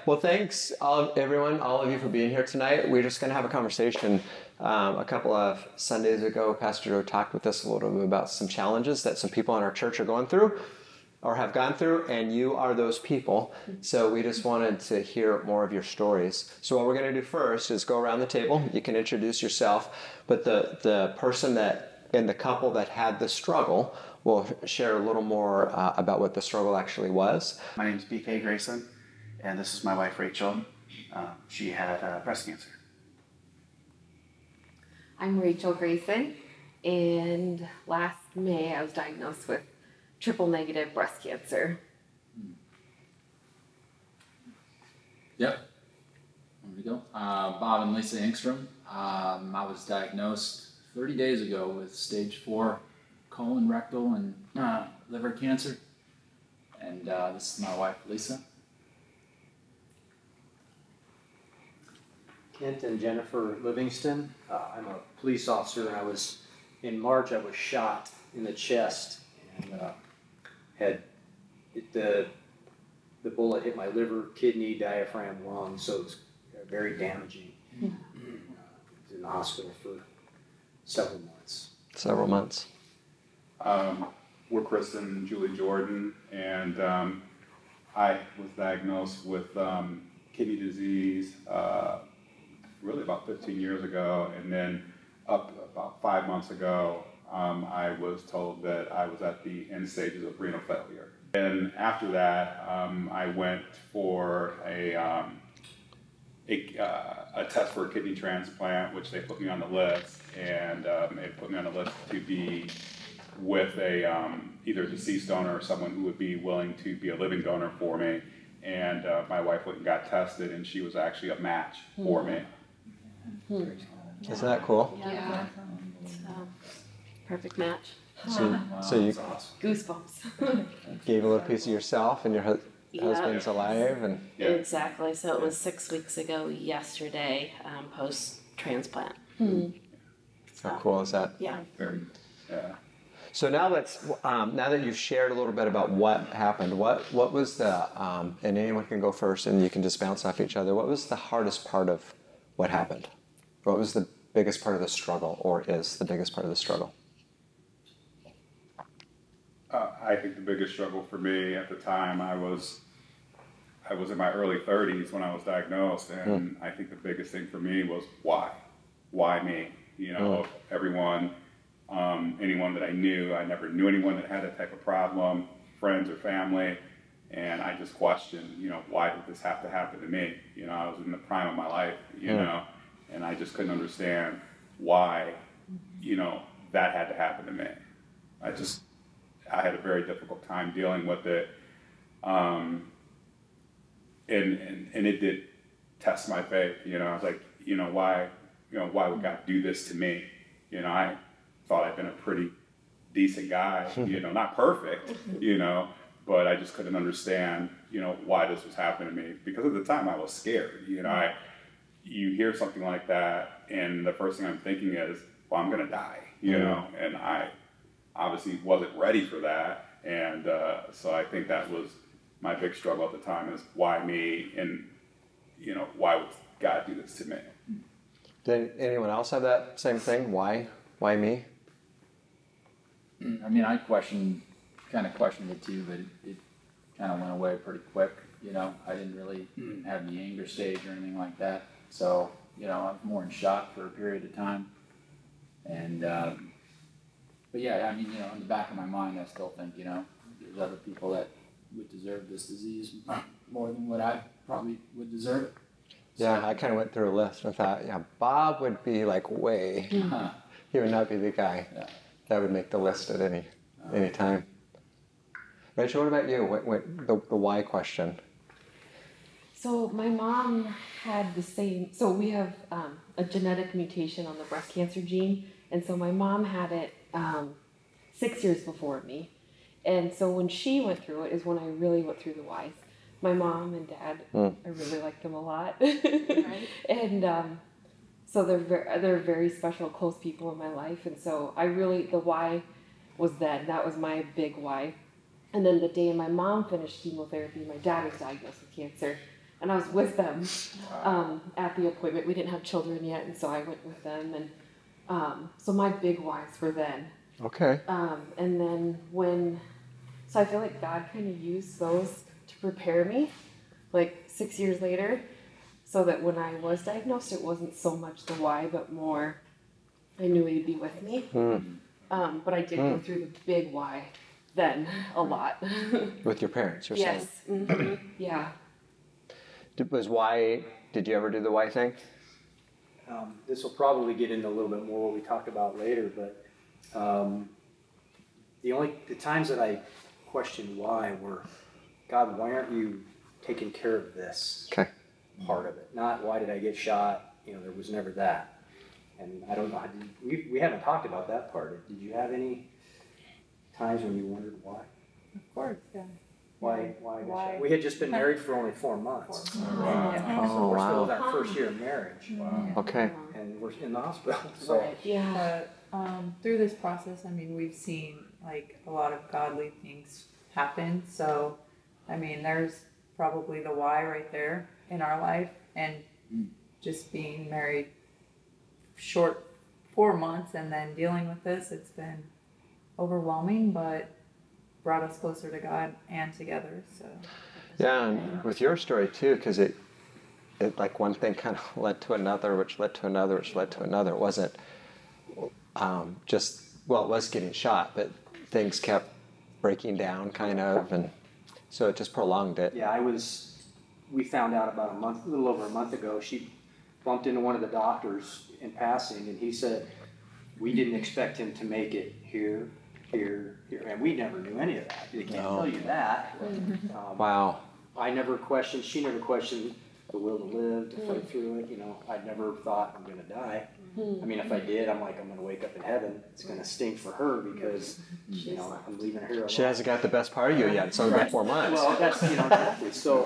Well, thanks, everyone, all of you, for being here tonight. We're just going to have a conversation. A couple of Sundays ago, Pastor Joe talked with us a little bit about some challenges that some people in our church are going through or have gone through, and you are those people. So we just wanted to hear more of your stories. So what we're going to do first is go around the table. You can introduce yourself, but the person that in the couple that had the struggle will share a little more about what the struggle actually was. My name is BK Grayson, and this is my wife, Rachel. She had breast cancer. I'm Rachel Grayson, and last May I was diagnosed with triple-negative breast cancer. Yep. There we go. Bob and Lisa Engstrom. I was diagnosed 30 days ago with stage 4 colon, rectal, and liver cancer. And this is my wife, Lisa. Kent and Jennifer Livingston. I'm a police officer, and in March I was shot in the chest, and the bullet hit my liver, kidney, diaphragm, lung, so it was very damaging. I was in the hospital for several months. We're Kristen and Julie Jordan, and I was diagnosed with kidney disease really about 15 years ago, and then up about 5 months ago, I was told that I was at the end stages of renal failure. And after that, I went for a test for a kidney transplant, which they put me on the list, and they put me on the list to be with either a deceased donor or someone who would be willing to be a living donor for me. And my wife went and got tested, and she was actually a match for me. Isn't that cool? Yeah. Perfect match. So you Goosebumps. gave a little piece of yourself, and your husband's alive, and Exactly. So it was 6 weeks ago yesterday, post-transplant. how cool is that? Yeah. Very, yeah. So now now that you've shared a little bit about what happened, what was the, and anyone can go first and you can just bounce off each other, what was the hardest part of what happened? What was the biggest part of the struggle, or is the biggest part of the struggle? I think the biggest struggle for me at the time, I was in my early 30s when I was diagnosed, and I think the biggest thing for me was why? Why me? You know, everyone, anyone that I knew, I never knew anyone that had that type of problem, friends or family, and I just questioned, why did this have to happen to me? I was in the prime of my life, know, and I just couldn't understand why, that had to happen to me. I had a very difficult time dealing with it, and it did test my faith. I was like, why would God do this to me? I thought I'd been a pretty decent guy, not perfect, but I just couldn't understand, why this was happening to me, because at the time I was scared. You hear something like that, and the first thing I'm thinking is, well, I'm gonna die, and I obviously wasn't ready for that, and so I think that was my big struggle at the time, is why me, and why would God do this to me? Did anyone else have that same thing? Why me? I mean, I kind of questioned it too, but it kind of went away pretty quick. I didn't really have the anger stage or anything like that. So, I was more in shock for a period of time. And, but yeah, I mean, in the back of my mind, I still think, there's other people that would deserve this disease more than what I probably would deserve it. Yeah, I kind of went through a list and thought, Bob would be like way. He would not be the guy that would make the list at any time. Rachel, what about you? What the why question? So my mom had the same, so we have a genetic mutation on the breast cancer gene, and so my mom had it 6 years before me. And so when she went through it is when I really went through the whys. My mom and dad, I really like them a lot. Right. And so they're very special, close people in my life. And so the why was that was my big why. And then the day my mom finished chemotherapy, my dad was diagnosed with cancer. and I was with them at the appointment. We didn't have children yet, and so I went with them, and so my big whys were then. Okay. And then so I feel like God kind of used those to prepare me, like 6 years later, so that when I was diagnosed, it wasn't so much the why, but more I knew He'd be with me. But I did go through the big why then a lot. With your parents, you're saying? Yes. Yeah. Did you ever do the why thing? This will probably get into a little bit more what we talked about later, but the times that I questioned why were, God, why aren't you taking care of this Okay. part of it? Not why did I get shot? There was never that. And I don't know, we haven't talked about that part. Did you have any times when you wondered why? Of course, yeah. Why? We had just been married for only 4 months. So Oh, we're still wow. in that first year of marriage. Okay. And we're in the hospital. So Right. Yeah. But through this process, I mean, we've seen like a lot of godly things happen. So, I mean, there's probably the why right there in our life, and just being married short 4 months and then dealing with this, it's been overwhelming, but brought us closer to God and together. So Yeah, and with your story too, because it like one thing kind of led to another, which led to another, which led to another. It wasn't it was getting shot, but things kept breaking down kind of, and so it just prolonged it. yeah, we found out about a little over a month ago, she bumped into one of the doctors in passing, and he said, we didn't expect him to make it here, and we never knew any of that. They can't tell you that. Wow. I never questioned, she never questioned the will to live, to fight through it. I never thought I'm gonna die. I mean, if I did, I'm gonna wake up in heaven. It's gonna stink for her because, I'm leaving her alone. She hasn't got the best part of you yet. It's only been 4 months. Well, that's, exactly. So,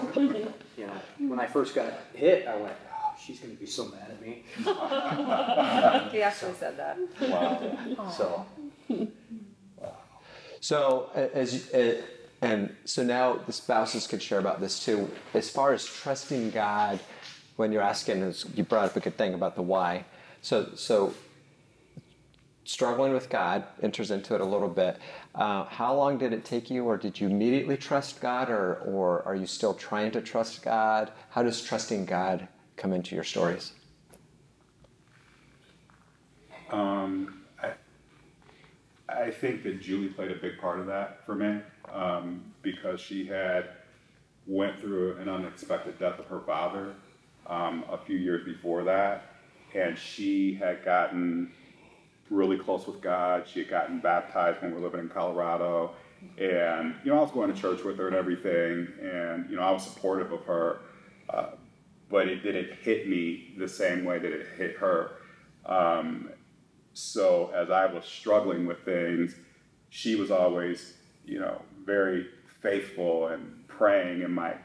when I first got hit, I went, oh, she's gonna be so mad at me. he actually said that. Wow. So, So so now the spouses could share about this too. As far as trusting God, when you're asking, you brought up a good thing about the why. So struggling with God enters into it a little bit. How long did it take you, or did you immediately trust God, or are you still trying to trust God? How does trusting God come into your stories? I think that Julie played a big part of that for me, because she had went through an unexpected death of her father a few years before that, and she had gotten really close with God. She had gotten baptized when we were living in Colorado, and I was going to church with her and everything, and I was supportive of her, but it didn't hit me the same way that it hit her. So as I was struggling with things, she was always, very faithful and praying, and my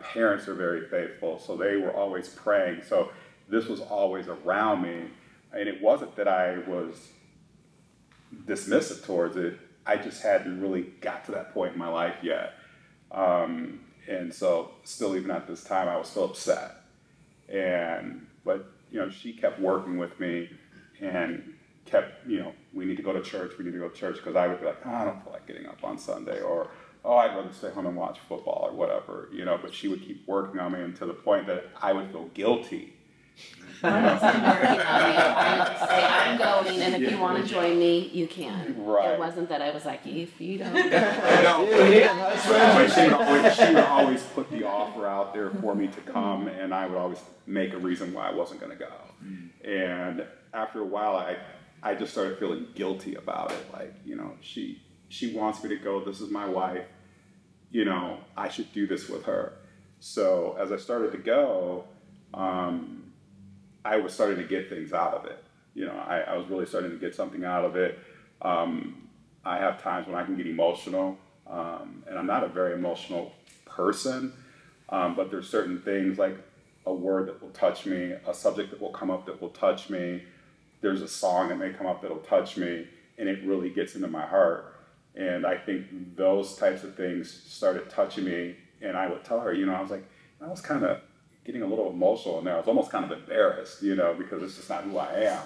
parents are very faithful, so they were always praying. So this was always around me, and it wasn't that I was dismissive towards it. I just hadn't really got to that point in my life yet. And so still, even at this time, I was still upset. But she kept working with me and kept, we need to go to church, because I would be like, I don't feel like getting up on Sunday, or, I'd rather stay home and watch football or whatever, but she would keep working on me, and to the point that I would feel guilty. I wasn't working on you. I would say, I'm going, and if you want to join me, you can. Right. It wasn't that I was like, if you don't go. But she would always put the offer out there for me to come, and I would always make a reason why I wasn't going to go. And after a while, I just started feeling guilty about it. Like, she wants me to go. This is my wife. I should do this with her. So as I started to go, I was starting to get things out of it. I was really starting to get something out of it. I have times when I can get emotional, and I'm not a very emotional person, but there's certain things, like a word that will touch me, a subject that will come up that will touch me. There's a song that may come up that'll touch me, and it really gets into my heart. And I think those types of things started touching me, and I would tell her, I was like, I was kind of getting a little emotional in there. I was almost kind of embarrassed, you know, because it's just not who I am.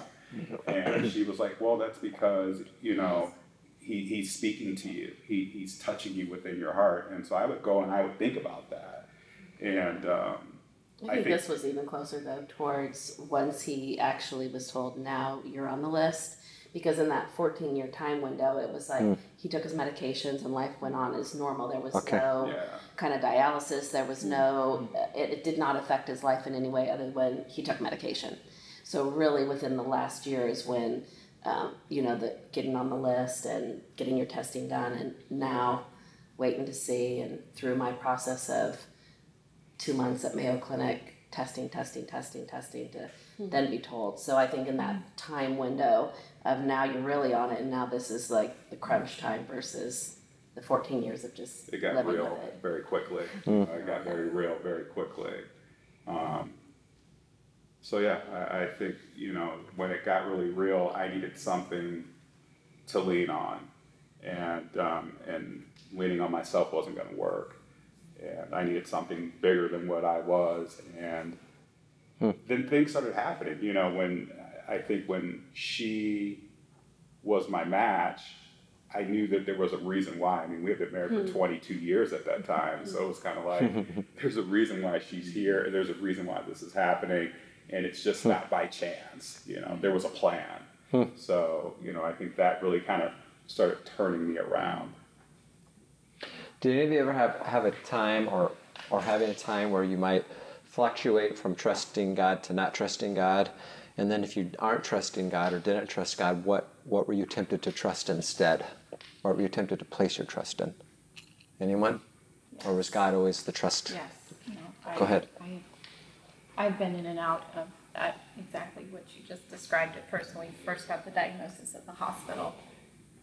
And she was like, well, that's because, you know, he's speaking to you. He's touching you within your heart. And so I would go and I would think about that. And I think this was even closer though towards once he actually was told, now you're on the list. Because in that 14-year time window, it was like he took his medications and life went on as normal. There was no kind of dialysis. There was no, it did not affect his life in any way other than he took medication. So really within the last year is when, you know, the getting on the list and getting your testing done and now waiting to see, and through my process of 2 months at Mayo Clinic, testing to then be told. So I think in that time window of now you're really on it, and now this is like the crunch time versus the 14 years of just it got living real with it. very quickly. It got very real very quickly. So yeah, I think, you know, when it got really real, I needed something to lean on, and leaning on myself wasn't going to work, and I needed something bigger than what I was, and then things started happening. You know, when she was my match, I knew that there was a reason why. I mean, we had been married for 22 years at that time, so it was kind of like, there's a reason why she's here, and there's a reason why this is happening, and it's just not by chance. You know, there was a plan. So, you know, I think that really kind of started turning me around. Did any of you ever have a time or having a time where you might fluctuate from trusting God to not trusting God? And then if you aren't trusting God or didn't trust God, what were you tempted to trust instead? What were you tempted to place your trust in? Anyone? Yes. Or was God always the trust? Yes. You know, Go ahead. I've been in and out of that, exactly what you just described at first. When we first got the diagnosis at the hospital,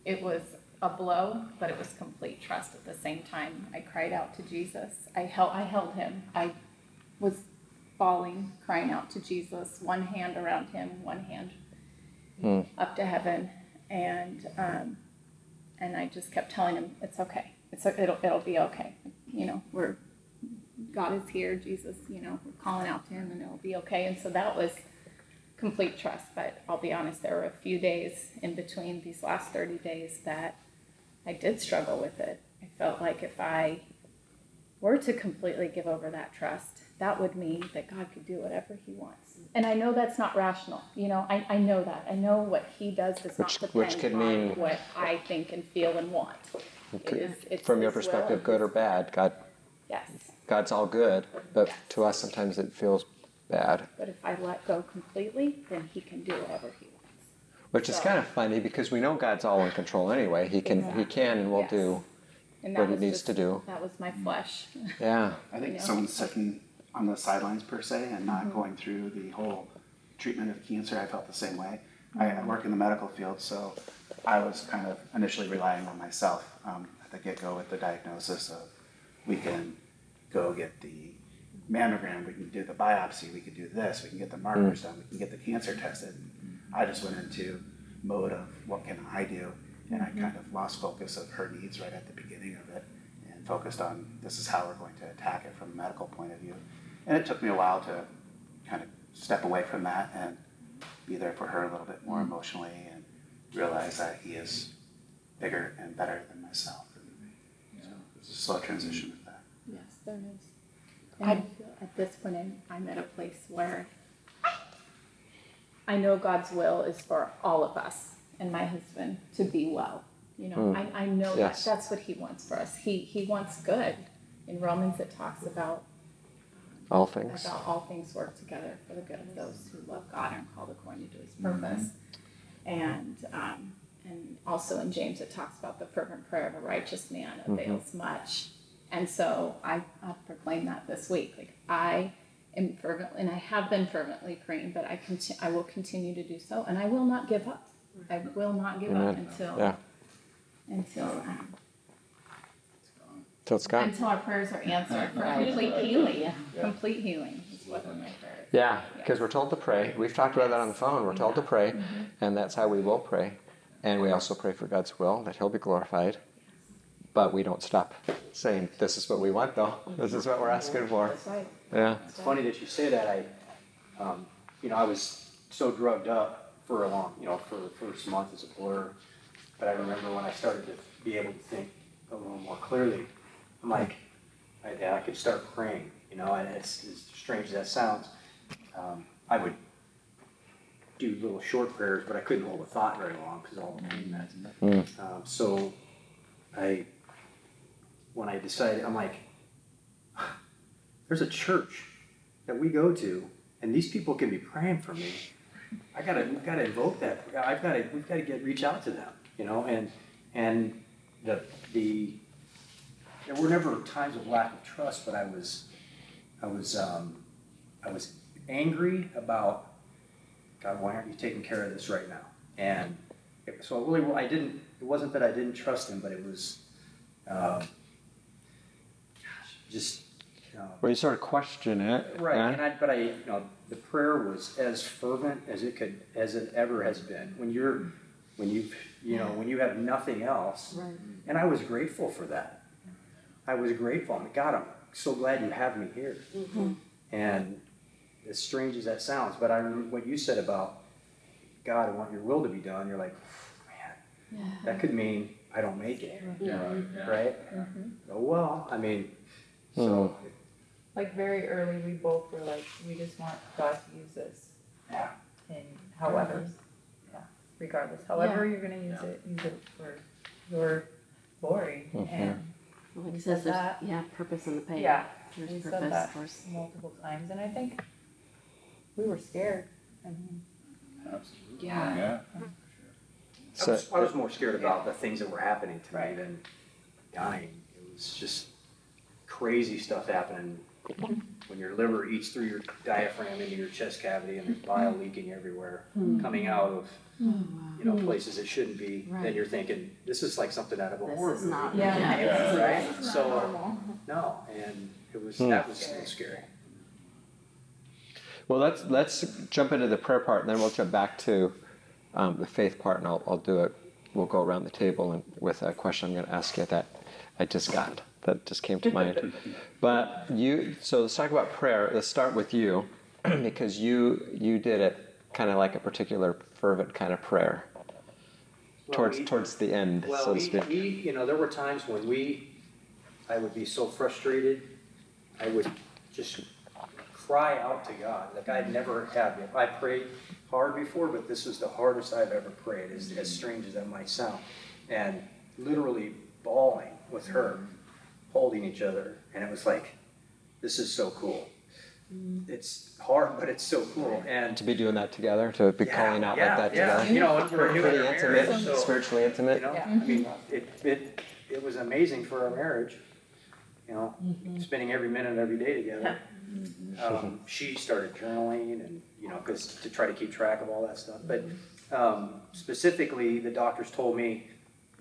it was a blow, but it was complete trust at the same time. I cried out to Jesus. I held him. I was bawling, crying out to Jesus, one hand around him, one hand up to heaven, and I just kept telling him, it's okay. It'll be okay. You know, God is here, Jesus, you know, we're calling out to him and it'll be okay. And so that was complete trust. But I'll be honest, there were a few days in between these last 30 days that I did struggle with it. I felt like if I were to completely give over that trust, that would mean that God could do whatever he wants. And I know that's not rational. You know, I know that. I know what he does not depend could on mean, what I think and feel and want. It's from your his perspective, will. good or bad, Yes. God's all good, but to us sometimes it feels bad. But if I let go completely, then he can do whatever he wants. Which is kind of funny because we know God's all in control anyway. He can and will Yes. do And what he was needs just- to do. That was my flesh. Yeah. I think You know? someone sitting on the sidelines per se and not going through the whole treatment of cancer, I felt the same way. I work in the medical field, so I was kind of initially relying on myself at the get-go with the diagnosis of we can go get the mammogram, we can do the biopsy, we can do this, we can get the markers done, we can get the cancer tested. I just went into mode of what can I do, and I kind of lost focus of her needs right at the beginning of it and focused on this is how we're going to attack it from a medical point of view. And it took me a while to kind of step away from that and be there for her a little bit more emotionally and realize that he is bigger and better than myself. And so it's a slow transition with that. Yes, there is. And I feel at this point I'm at a place where I know God's will is for all of us and my husband to be well. You know, I know Yes. that's what he wants for us. He wants good. In Romans it talks about All things. all things work together for the good of those who love God and are called according to his purpose. And also in James it talks about the fervent prayer of a righteous man avails much. And so I proclaim that this week. Like I am fervently, and I have been fervently praying, but I will continue to do so, and I will not give up. I will not give up until Till it's gone. until our prayers are answered for complete healing. Yeah. Complete healing is what my prayer is. Yeah, because we're told to pray. We've talked about that on the phone. We're told to pray, and that's how we will pray. And we also pray for God's will, that he'll be glorified. But we don't stop saying, this is what we want, though. This is what we're asking for. That's right. Yeah. It's funny that you say that. I was so drugged up for for the first month as a blur. But I remember when I started to be able to think a little more clearly, I'm like, I could start praying, and it's as strange as that sounds. I would do little short prayers, but I couldn't hold a thought very long because all the pain that. So when I decided, I'm like, there's a church that we go to, and these people can be praying for me. We've got to invoke that. We've got to reach out to them, and there were never times of lack of trust, but I was angry about, God, why aren't you taking care of this right now? And so it wasn't that I didn't trust him, but it was just. Well, you sort of question it. Right, Yeah? and the prayer was as fervent as it ever has been. When you have nothing else, Right. and I was grateful for that. I was grateful. I'm like, God, I'm so glad you have me here. Mm-hmm. And as strange as that sounds, but I remember what you said about God, I want your will to be done. You're like, man, that could mean I don't make it, right? Oh well, I mean, so. Like very early, we both were like, we just want God to use this. Yeah. And however, regardless, however you're gonna use it for your glory. And When he says there's, that. purpose in the pain. yeah, There's we said purpose, that of course. multiple times, and I think we were scared. I mean, Absolutely. Yeah. Yeah. I was more scared about the things that were happening to me Right. than dying. It was just crazy stuff happening when your liver eats through your diaphragm into your chest cavity and there's bile leaking everywhere, coming out of places it shouldn't be. Then Right. you're thinking, this is like something out of a This horror is movie. not. Yeah. Right? it's not So normal. no, and that was a little scary. Well, let's jump into the prayer part, and then we'll jump back to the faith part, and I'll do it. We'll go around the table and with a question I'm going to ask you that I just got that just came to mind. But so let's talk about prayer. Let's start with you, because you did it kind of like a particular fervent kind of prayer towards the end, so to speak. There were times when I would be so frustrated, I would just cry out to God. Like I'd never had. I prayed hard before, but this was the hardest I've ever prayed, as strange as that might sound. And literally bawling with her, holding each other. And it was like, this is so cool. It's hard, but it's so cool. And To be doing that together, to be calling out like that together. We're new in Pretty our intimate, marriage, so, spiritually intimate. I mean, it was amazing for our marriage. Spending every minute of every day together. She started journaling, and because to try to keep track of all that stuff. But specifically, the doctors told me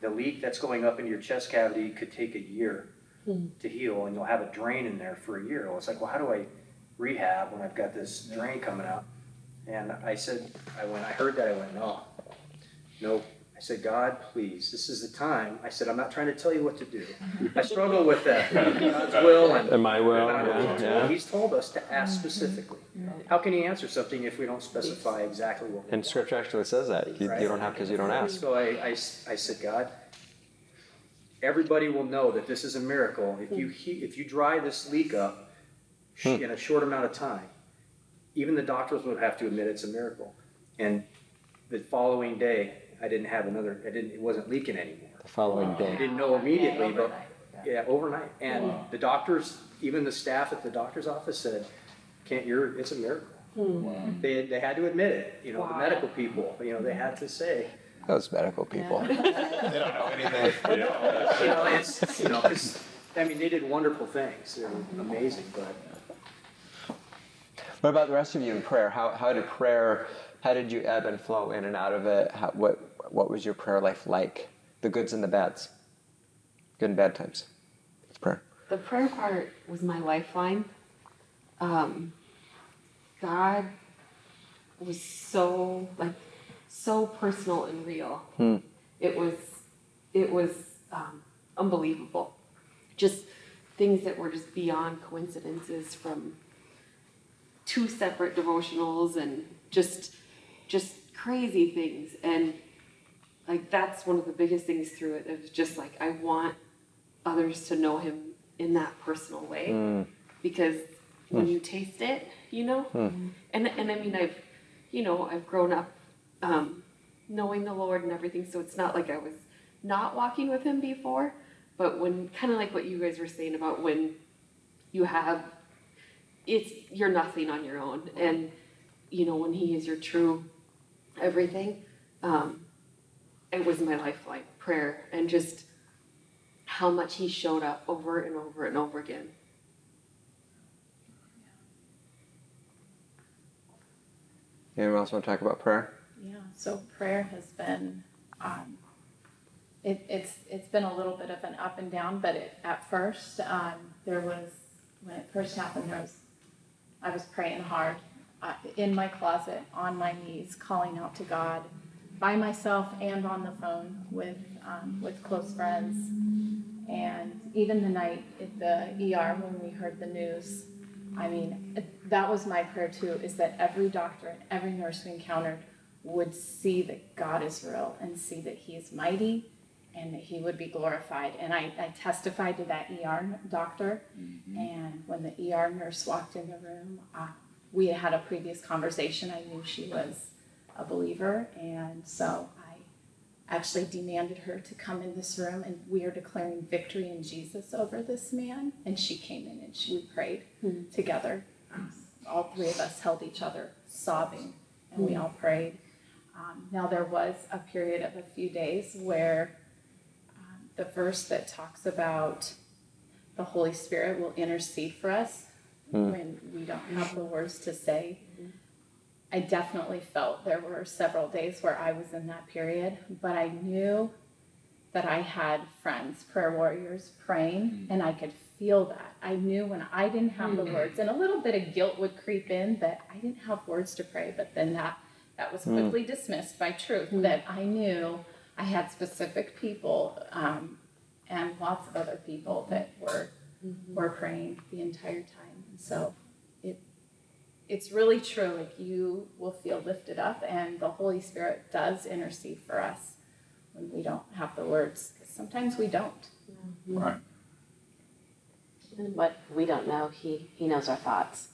the leak that's going up into your chest cavity could take a year to heal, and you'll have a drain in there for a year. I was like, well, how do I rehab when I've got this drain coming out? And I said, I heard that, I went, no. I said, God, please, this is the time. I said, I'm not trying to tell you what to do. I struggle with that. God's will And my will, yeah. He's told us to ask specifically. How can he answer something if we don't specify exactly what we And want? Scripture actually says that. You don't have because you don't ask. So I said, God, everybody will know that this is a miracle if you dry this leak up in a short amount of time. Even the doctors would have to admit it's a miracle. And the following day, it wasn't leaking anymore. The following I day. didn't know immediately, but overnight. And the doctors, even the staff at the doctor's office said, it's a miracle. They had to admit it, the medical people, they had to say. Those medical people. They don't know anything. Because they did wonderful things. They were amazing, but. What about the rest of you in prayer? How did you ebb and flow in and out of it? What was your prayer life like? The goods and the bads. Good and bad times. It's prayer. The prayer part was my lifeline. God was so personal and real. It was unbelievable. Just things that were just beyond coincidences from 2 separate devotionals and just crazy things. And like, that's one of the biggest things through it. It was just like, I want others to know him in that personal way, because when you taste it, and I mean, I've grown up knowing the Lord and everything, so it's not like I was not walking with him before, but when, kind of like what you guys were saying about when you have, you're nothing on your own, and when he is your true everything, it was my lifeline, prayer, and just how much he showed up over and over and over again. Anyone else want to talk about prayer? Yeah, so prayer has been, it's been a little bit of an up and down, but at first, when it first happened, I was praying hard, in my closet, on my knees, calling out to God, by myself and on the phone with close friends. And even the night at the ER when we heard the news, I mean, that was my prayer too, is that every doctor and every nurse we encountered would see that God is real and see that he is mighty and that he would be glorified. And I testified to that ER doctor, and when the ER nurse walked in the room, we had a previous conversation. I knew she was a believer, and so I actually demanded her to come in this room, and we are declaring victory in Jesus over this man. And she came in and we prayed together. All 3 of us held each other, sobbing, and we all prayed. Now there was a period of a few days where the verse that talks about the Holy Spirit will intercede for us when we don't have the words to say. I definitely felt there were several days where I was in that period, but I knew that I had friends, prayer warriors, praying, and I could feel that. I knew when I didn't have the words, and a little bit of guilt would creep in that I didn't have words to pray, but then that was quickly dismissed by truth, that I knew I had specific people and lots of other people that were praying the entire time. And so it's really true. Like, you will feel lifted up, and the Holy Spirit does intercede for us when we don't have the words, because sometimes we don't. Right. And what we don't know, he knows our thoughts.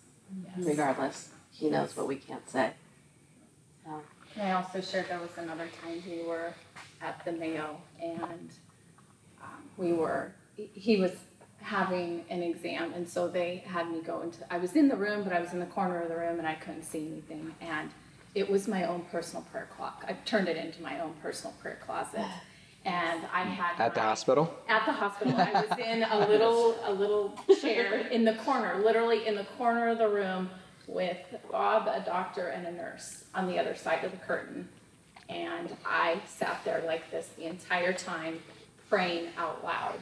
Yes. Regardless. He knows what we can't say. So. And I also shared there was another time we were at the Mayo, and he was having an exam, and so they had me go into, I was in the room, but I was in the corner of the room and I couldn't see anything, and it was my own personal prayer clock. I turned it into my own personal prayer closet, and I had At the hospital? At the hospital. I was in a little chair in the corner, literally in the corner of the room, with Bob, a doctor, and a nurse on the other side of the curtain, and I sat there like this the entire time, praying out loud.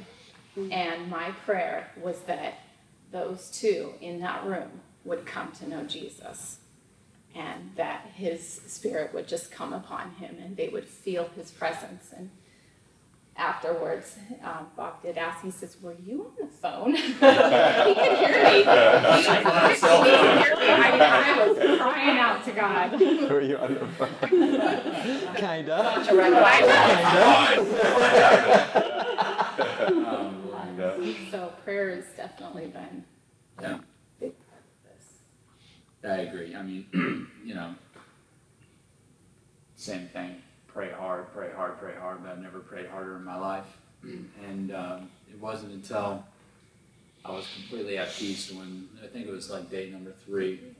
And my prayer was that those 2 in that room would come to know Jesus, and that his spirit would just come upon him and they would feel his presence. And afterwards, Bob did ask, he says, "Were you on the phone?" He could hear me. He could hear me. I was crying out to God. Were you on the phone? Kinda. So prayer has definitely been Yeah. a big part of this. I agree. I mean, same thing. Pray hard, pray hard, pray hard, but I've never prayed harder in my life. And it wasn't until I was completely at peace when, I think it was like day number 3,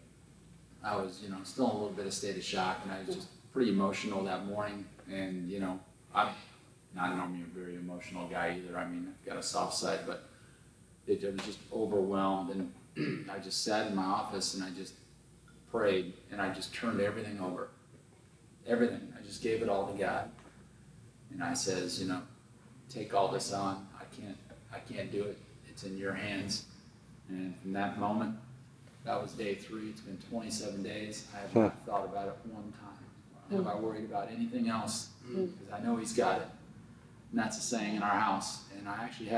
I was, still in a little bit of state of shock, and I was just pretty emotional that morning. And, I'm not normally a very emotional guy either. I mean, I've got a soft side, but I was just overwhelmed, and I just sat in my office and I just prayed, and I just turned everything over. Everything. I just gave it all to God. And I says, take all this on. I can't do it. It's in your hands. And from that moment, that was day 3. It's been 27 days. I have not thought about it one time. Have I worried about anything else? Because I know he's got it. And that's a saying in our house. And I actually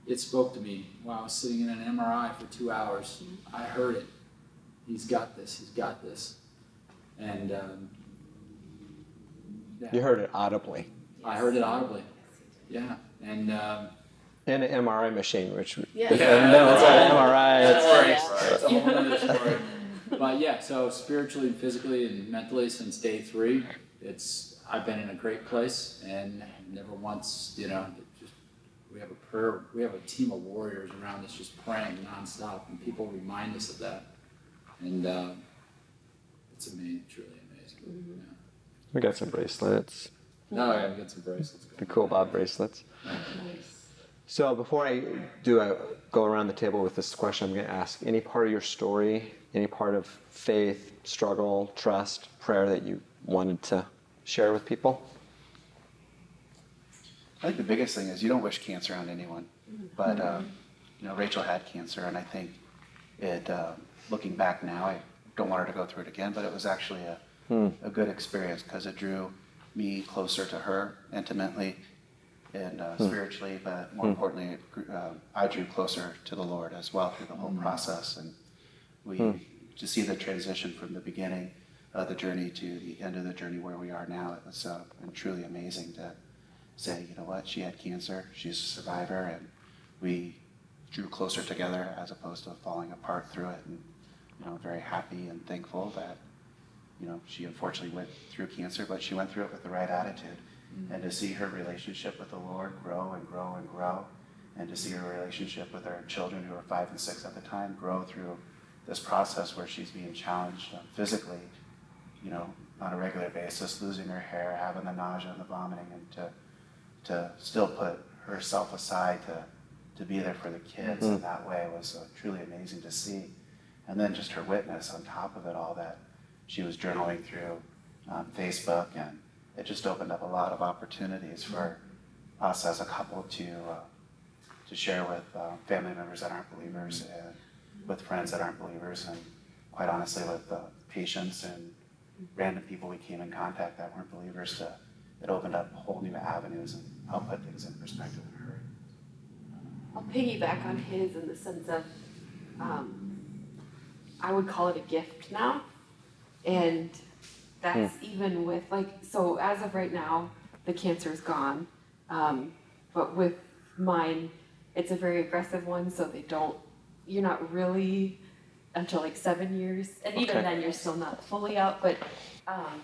it spoke to me while I was sitting in an MRI for 2 hours. I heard it. he's got this, and yeah, You heard it audibly. I heard it audibly, yeah, and In an MRI machine, which Yeah. no, it's not an MRI. That's a whole other story. But yeah, so spiritually, physically, and mentally, since day 3, I've been in a great place, and never once, we have a prayer, we have a team of warriors around us just praying nonstop, and people remind us of that, and it's amazing, truly amazing. Mm-hmm. Yeah. We got some bracelets. No, I gotta get some bracelets. The cool Bob bracelets. Nice. So before I go around the table with this question, I'm going to ask any part of your story, any part of faith, struggle, trust, prayer that you wanted to share with people? I think the biggest thing is you don't wish cancer on anyone, but Rachel had cancer, and I think it. Looking back now, I don't want her to go through it again, but it was actually a good experience because it drew me closer to her intimately and spiritually, but more importantly, I drew closer to the Lord as well through the whole process, and to see the transition from the beginning of the journey to the end of the journey where we are now, it was been truly amazing to say, you know what, she had cancer, she's a survivor, and we drew closer together as opposed to falling apart through it. And I'm very happy and thankful that she unfortunately went through cancer, but she went through it with the right attitude. And to see her relationship with the Lord grow and grow and grow, and to see her relationship with her children, who were 5 and 6 at the time, grow through this process where she's being challenged physically, on a regular basis, losing her hair, having the nausea and the vomiting, and to still put herself aside to be there for the kids in that way was truly amazing to see. And then just her witness on top of it all, that she was journaling through Facebook, and it just opened up a lot of opportunities for us as a couple to share with family members that aren't believers, and with friends that aren't believers, and quite honestly with patients and random people we came in contact that weren't believers. It opened up whole new avenues and helped put things in perspective for her. I'll piggyback on his in the sense of, I would call it a gift now. And that's even with so as of right now, the cancer is gone. But with mine, it's a very aggressive one, so you're not really until 7 years. And even then you're still not fully out. But,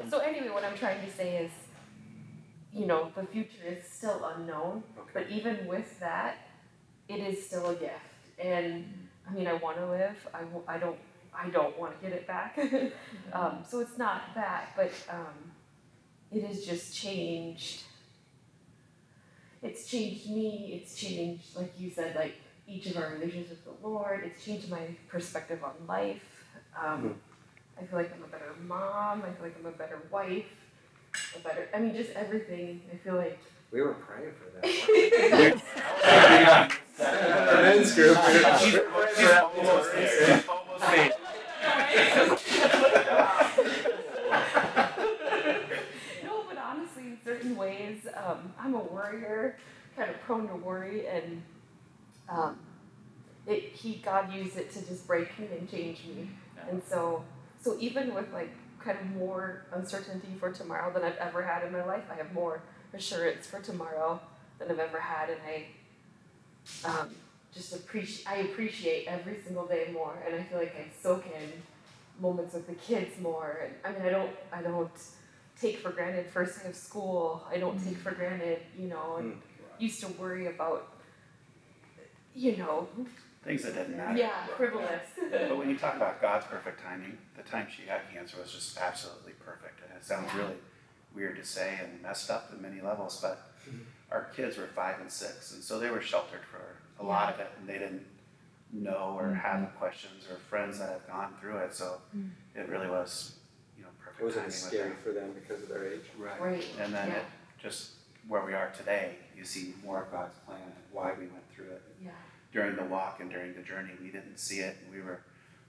so anyway, what I'm trying to say is, the future is still unknown, but even with that, it is still a gift. And I want to live. I don't want to get it back. So it's not that, but it has just changed. It's changed me. It's changed, like you said, each of our relationships with the Lord. It's changed my perspective on life. I feel like I'm a better mom. I feel like I'm a better wife. Just everything. I feel like We were praying for that. Men's group. no, but honestly, in certain ways, I'm a worrier, kind of prone to worry, and God used it to just break me and change me, and so even with kind of more uncertainty for tomorrow than I've ever had in my life, I have more assurance for tomorrow than I've ever had, and I appreciate every single day more, and I feel like I soak in moments with the kids more. And I don't take for granted first day of school. I don't take for granted, and used to worry about, Things that didn't matter. yeah, frivolous. But when you talk about God's perfect timing, the time she had cancer was just absolutely perfect. And it sounds really weird to say and messed up in many levels, but our kids were 5 and 6, and so they were sheltered for a lot of it, and they didn't know or have questions or friends that have gone through it. So it really was, perfect. It wasn't timing as with scary them. for them because of their age. Right. And then Yeah. it just where we are today, you see more of God's plan and why we went through it. Yeah. During the walk and during the journey, we didn't see it, and we were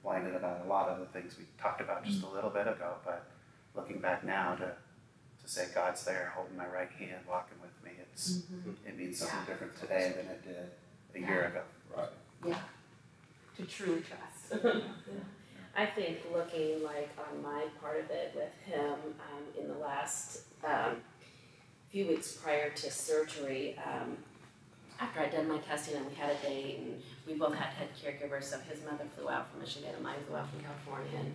blinded about a lot of the things we talked about just a little bit ago. But looking back now to say God's there, holding my right hand, walking with me, it means something different today than it did a year ago. Right. Yeah. To truly trust. I think looking like on my part of it with him, in the last, few weeks prior to surgery, after I'd done my testing and we had a date and we both had caregivers, so his mother flew out from Michigan and mine flew out from California, and,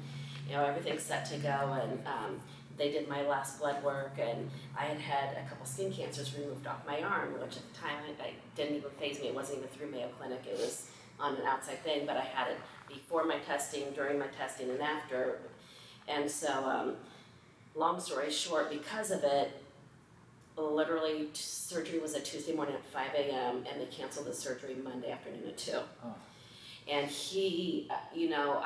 you know, everything's set to go, and, they did my last blood work, and I had a couple skin cancers removed off my arm, which at the time I didn't even faze me. It wasn't even through Mayo Clinic. It was on an outside thing, but I had it before my testing, during my testing, and after. And so, long story short, because of it, literally surgery was a Tuesday morning at 5 a.m. and they canceled the surgery Monday afternoon at 2. Oh. And he, you know,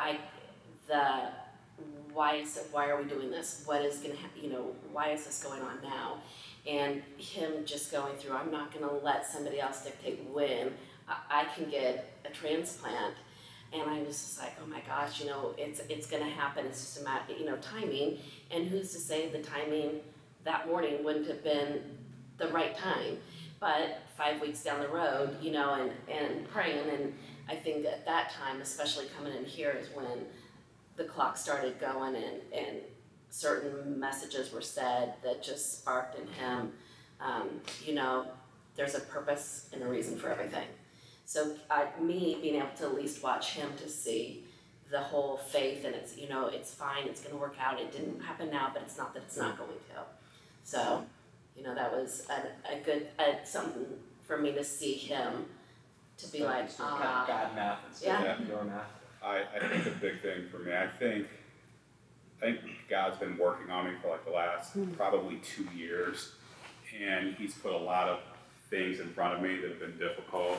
why are we doing this? What is gonna happen? You know, why is this going on now? And him just going through, I'm not gonna let somebody else dictate when I can get a transplant. And I was just like, oh my gosh, you know, it's gonna happen. It's just a matter, you know, timing. And who's to say the timing that morning wouldn't have been the right time? But 5 weeks down the road, you know, and praying, and I think at that time, especially coming in here, is when the clock started going, and certain messages were said that just sparked in him, you know, there's a purpose and a reason for everything. So me being able to at least watch him to see the whole faith, and it's, you know, it's fine, it's gonna work out, it didn't happen now, but it's not that it's not going to. So, you know, that was a good, something for me to see him, to be like, God math instead of your math. I think the big thing for me, I think God's been working on me for like the last probably 2 years, and He's put a lot of things in front of me that have been difficult.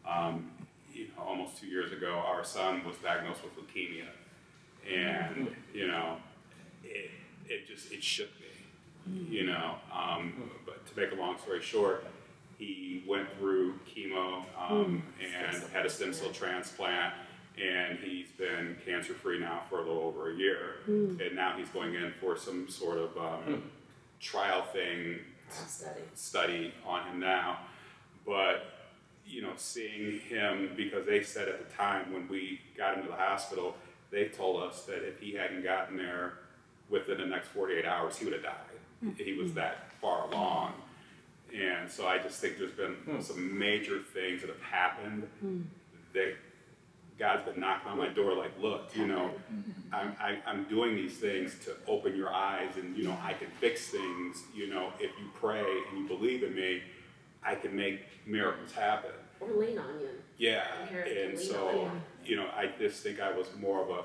You know, almost 2 years ago, our son was diagnosed with leukemia, and you know, it shook me. You know, but to make a long story short, he went through chemo and had a stem cell transplant. And he's been cancer-free now for a little over a year. And now he's going in for some sort of trial thing, study on him now. But, you know, seeing him, because they said at the time when we got him to the hospital, they told us that if he hadn't gotten there within the next 48 hours, he would have died. He was that far along. And so I just think there's been some major things that have happened that God's been knocking on my door like, look, you know, I'm doing these things to open your eyes, and, you know, I can fix things, you know, if you pray and you believe in me, I can make miracles happen. or lean on you. Yeah, and so, you know, I just think I was more of a,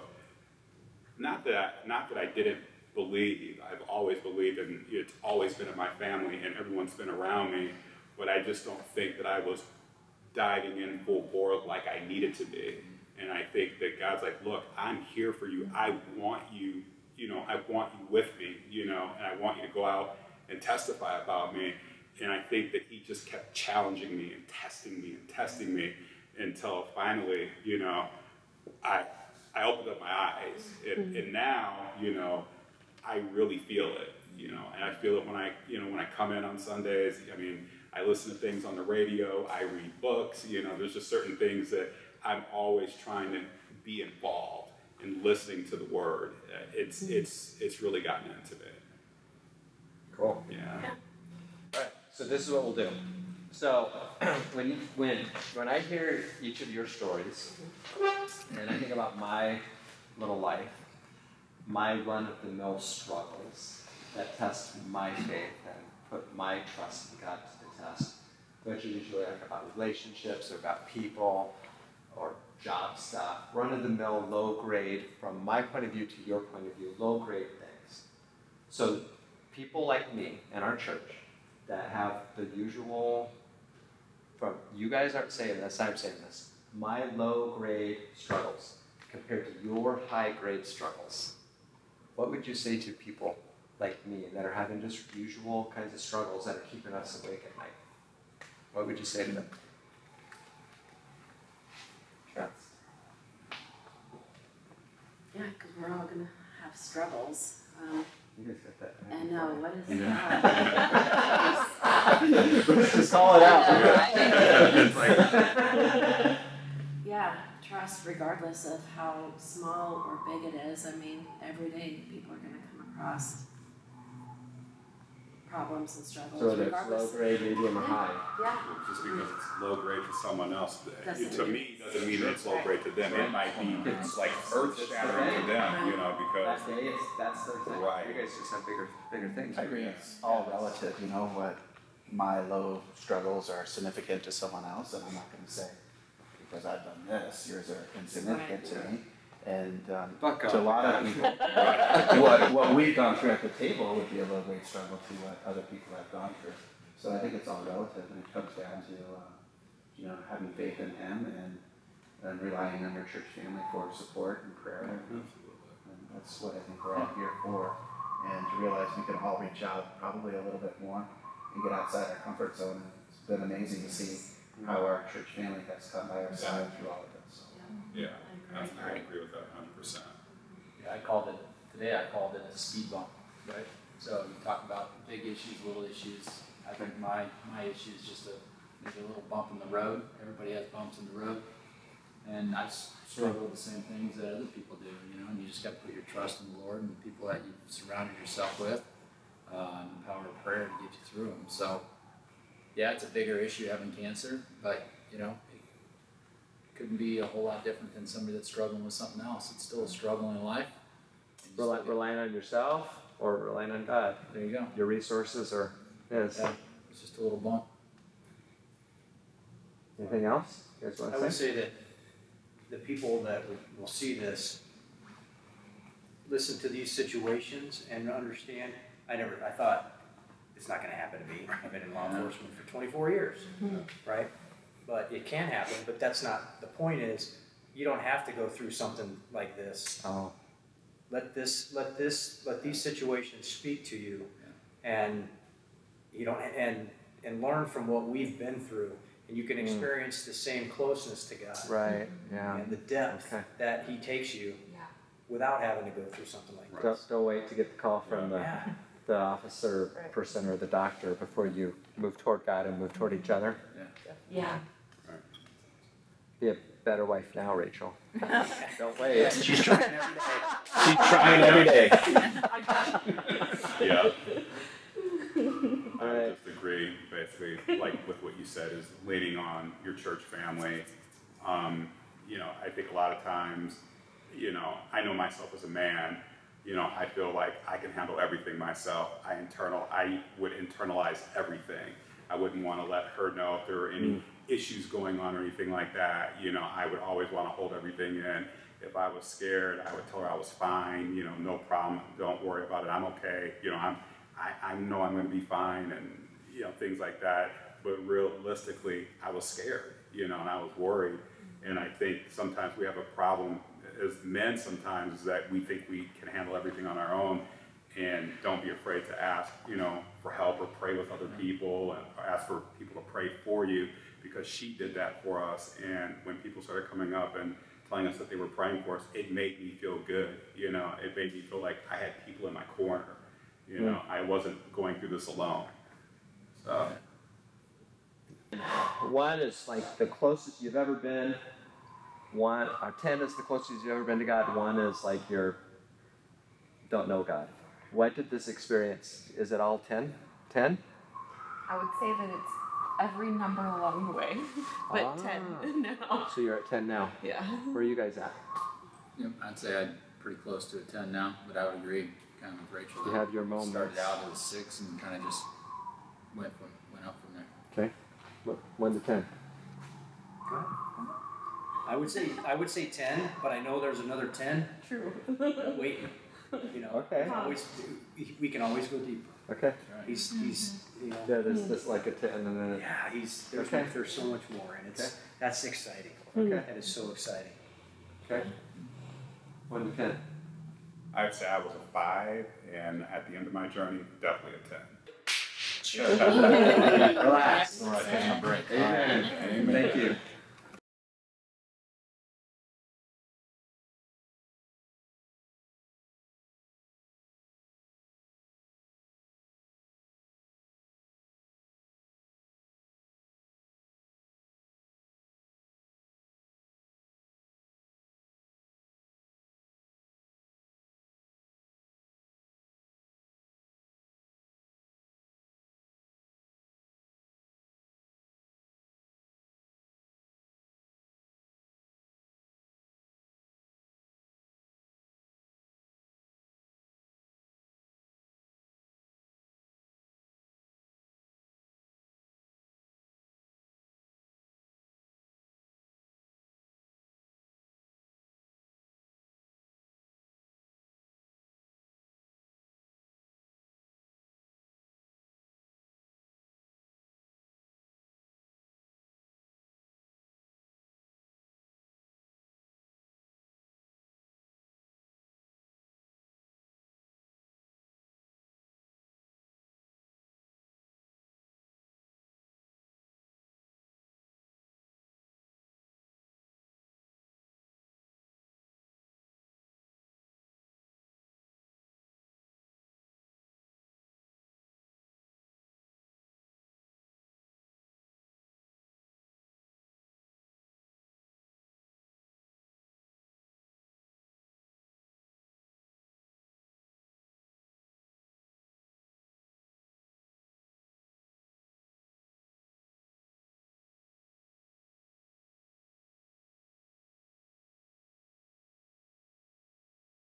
not that I didn't believe, I've always believed, and it's always been in my family and everyone's been around me, but I just don't think that I was diving in full bore like I needed to be. And I think that God's like, look, I'm here for you. I want you, you know, I want you with me, you know, and I want you to go out and testify about me. And I think that He just kept challenging me and testing me until finally, you know, I opened up my eyes. And now, you know, I really feel it, you know, and I feel it when I come in on Sundays. I mean, I listen to things on the radio, I read books, you know, there's just certain things that I'm always trying to be involved in listening to the Word. It's really gotten into me. Cool. Yeah. All right. So this is what we'll do. So when I hear each of your stories, and I think about my little life, my run-of-the-mill struggles that test my faith and put my trust in God to the test, which is usually like about relationships or about people or job stuff, run-of-the-mill, low-grade, from my point of view to your point of view, low-grade things. So people like me in our church that have the usual, from you guys aren't saying this, I'm saying this, my low-grade struggles compared to your high-grade struggles. What would you say to people like me that are having just usual kinds of struggles that are keeping us awake at night? What would you say to them? Trust. Yeah, because we're all gonna have struggles. You guys got that. I know, what is Let's just call it out. Yeah, trust regardless of how small or big it is. I mean, every day people are gonna come across problems and struggles So whether it's regardless. low grade, medium, or high. Yeah, Just because it's low grade to someone else, Doesn't to mean- me, doesn't mean it's low grade to them. It might be like earth shattering to them, you know, because, day, that's their thing. Right. You guys just have bigger things. I agree. It's all relative, you know, what my low struggles are significant to someone else, and I'm not gonna say, because I've done this, yours are insignificant to me. And to a lot of people, what we've gone through at the table would be a low grade struggle to what other people have gone through. So I think it's all relative, and it comes down to, you know, having faith in Him and relying on your church family for support and prayer. And that's what I think we're all here for. And to realize we can all reach out probably a little bit more and get outside our comfort zone. And it's been amazing to see how our church family has come by our side through all of this. yeah, I agree with that 100%. Yeah, I called it a speed bump, right? So you talk about big issues, little issues. I think my issue is just maybe a little bump in the road. Everybody has bumps in the road. And I struggle with the same things that other people do, you know, and you just got to put your trust in the Lord and the people that you've surrounded yourself with, and the power of prayer to get you through them. So, yeah, it's a bigger issue having cancer, but, you know, it couldn't be a whole lot different than somebody that's struggling with something else. It's still a struggle in life. And you still get- Relying on yourself or relying on God. There you go. Your resources or His. Yeah, it's just a little bump. Anything else you guys want I to would say? say that the people that will see this, listen to these situations and understand, I thought, it's not gonna happen to me. I've been in law enforcement for 24 years, right? But it can happen, but that's not, the point is, you don't have to go through something like this. Oh, Let these situations speak to you, and you know, and learn from what we've been through, and you can experience the same closeness to God right. Yeah. and the depth Okay. that He takes you Yeah. without having to go through something like Right. this. Don't wait to get the call from Yeah, the officer person or the doctor before you move toward God and move toward each other. Yeah. Be a better wife now, Rachel. Don't wait. She's trying every day. She's trying every day. Yeah. All I right. just agree, basically, like with what you said, is leaning on your church family. You know, I think a lot of times, you know, I know myself as a man, you know, I feel like I can handle everything myself. I would internalize everything. I wouldn't want to let her know if there were any issues going on or anything like that. You know, I would always want to hold everything in. If I was scared, I would tell her I was fine, you know, no problem, don't worry about it, I'm okay. You know, I know I'm going to be fine, and, you know, things like that. But realistically, I was scared, you know, and I was worried. And I think sometimes we have a problem as men sometimes, is that we think we can handle everything on our own, and don't be afraid to ask, you know, for help or pray with other people, and ask for people to pray for you, because she did that for us. And when people started coming up and telling us that they were praying for us, it made me feel good, you know, it made me feel like I had people in my corner, you know, I wasn't going through this alone. So. 1 is like the closest you've ever been. 10 is the closest you've ever been to God. 1 is like you don't know God. What did this experience? Is it all 10? 10? I would say that it's every number along the way, but Ah. 10 now. So you're at 10 now. Yeah. Where are you guys at? Yep, I'd say I'm pretty close to a 10 now, but I would agree kind of with Rachel. You have your moments. Started out as a 6 and kind of just went up from there. Okay. 1 to 10. I would say 10, but I know there's another 10 True. waiting. You know, Okay. we can always go deeper. Okay. He's you know, Yeah, there's this like a 10 and then yeah, Okay. there's so much more, and that's exciting. Okay. That is so exciting. Okay. 1 to 10. I'd say I was a 5, and at the end of my journey, definitely a 10. Relax. All right, take a break. Amen. Amen. Thank you.